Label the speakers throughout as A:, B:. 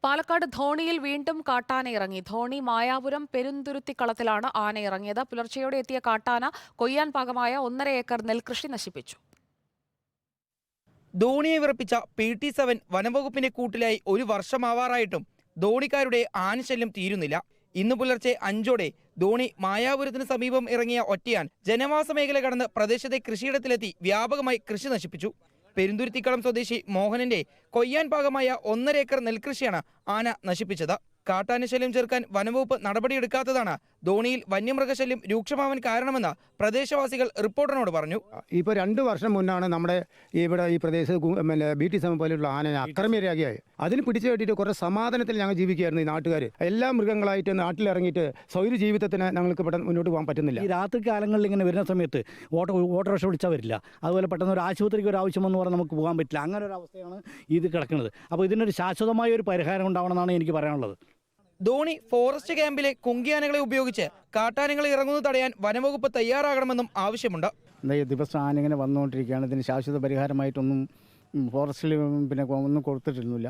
A: പാലക്കാട് ധോണിയിൽ വീണ്ടും കാട്ടാന ഇറങ്ങി. ധോണി മായാപുരം പെരുന്തുരുത്തിക്കളത്തിലാണ് ആന ഇറങ്ങിയത്. പുലർച്ചെയോടെ എത്തിയ കാട്ടാന കൊയ്യാൻ പാകമായ 1.5 ഏക്കർ നെൽകൃഷി നശിപ്പിച്ചു.
B: ധോണിയെ വിറപ്പിച്ച PT-7 വനംവകുപ്പിന്റെ കൂട്ടിലായി 1 വർഷമാവാറായിട്ടും ധോണിക്കാരുടെ ആനശല്യം തീരുന്നില്ല. ഇന്ന് പുലർച്ചെ 5ഓടെ ധോണി മായാപുരത്തിന് സമീപം ഇറങ്ങിയ ഒറ്റയാൻ ജനവാസ മേഖല കടന്ന് പ്രദേശത്തെ കൃഷിയിടത്തിലെത്തി വ്യാപകമായി കൃഷി നശിപ്പിച്ചു. പെരുന്തുരുത്തിക്കളം സ്വദേശി മോഹനന്റെ കൊയ്യാൻ പാകമായ 1.5 ഏക്കർ നെൽകൃഷിയാണ് ആന നശിപ്പിച്ചത്. കാട്ടാനശല്യം ചെറുക്കാൻ വനംവകുപ്പ് നടപടിയെടുക്കാത്തതാണ് ധോണിയിൽ വന്യമൃഗശല്യം രൂക്ഷമാവാൻ കാരണമെന്ന് പ്രദേശവാസികൾ റിപ്പോർട്ടറിനോട് പറഞ്ഞു.
C: ഇപ്പോൾ 2 വർഷം മുന്നാണ് നമ്മുടെ ഇവിടെ ഈ പ്രദേശത്ത് BT-7 പോലെയുള്ള ആനയെ അക്രമരാഗിയായി അതിന് പിടിച്ചു കെട്ടിയിട്ട് കുറേ സമാധാനത്തിൽ ഞങ്ങൾ ജീവിക്കുകയായിരുന്നു. ഈ നാട്ടുകാർ എല്ലാ മൃഗങ്ങളായിട്ട് നാട്ടിലിറങ്ങിയിട്ട് സ്വൈര ജീവിതത്തിന് ഞങ്ങൾക്ക് പെട്ടെന്ന് മുന്നോട്ട് പോകാൻ പറ്റുന്നില്ല.
D: ഈ രാത്രി കാലങ്ങളിൽ ഇങ്ങനെ വരുന്ന സമയത്ത് ഓട്ടോറിക്ഷ വിളിച്ചാൽ വരില്ല. അതുപോലെ പെട്ടെന്ന് ഒരു ആശുപത്രിക്ക് ഒരു ആവശ്യമെന്ന് പറഞ്ഞാൽ നമുക്ക് പോകാൻ പറ്റില്ല. അങ്ങനെ ഒരു അവസ്ഥയാണ് ഇത് കിടക്കുന്നത്. അപ്പോൾ ഇതിനൊരു ശാശ്വതമായ ഒരു പരിഹാരം ഉണ്ടാവണമെന്നാണ് എനിക്ക് പറയാനുള്ളത്.
B: ധോണി ഫോറസ്റ്റ് ക്യാമ്പിലെ കുങ്കിയാനകളെ ഉപയോഗിച്ച് കാട്ടാനകൾ ഇറങ്ങുന്നത് തടയാൻ വനംവകുപ്പ് തയ്യാറാകണമെന്നും ആവശ്യമുണ്ട്.
D: ദിവസം ആന ഇങ്ങനെ വന്നുകൊണ്ടിരിക്കുകയാണ്. ഇതിന് ശാശ്വത പരിഹാരമായിട്ടൊന്നും ഫോറസ്റ്റിൽ ഒന്നും കൊടുത്തിട്ടില്ല.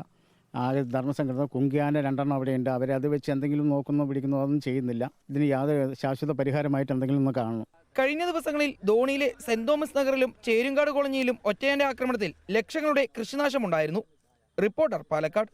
D: ആകെ ധർമ്മസംഘടന കുങ്കിയാന 2 അവിടെയുണ്ട്. അവരത് വെച്ച് എന്തെങ്കിലും നോക്കുന്നോ പിടിക്കുന്നോ അതൊന്നും ചെയ്യുന്നില്ല. ഇതിന് യാതൊരു ശാശ്വത പരിഹാരമായിട്ട് എന്തെങ്കിലും ഒന്ന് കാണണം.
B: കഴിഞ്ഞ ദിവസങ്ങളിൽ ധോണിയിലെ സെന്റ് തോമസ് നഗറിലും ചേരുങ്കാട് കോളനിയിലും ഒറ്റയാന്റെ ആക്രമണത്തിൽ ലക്ഷങ്ങളുടെ കൃഷിനാശമുണ്ടായിരുന്നു. റിപ്പോർട്ടർ, പാലക്കാട്.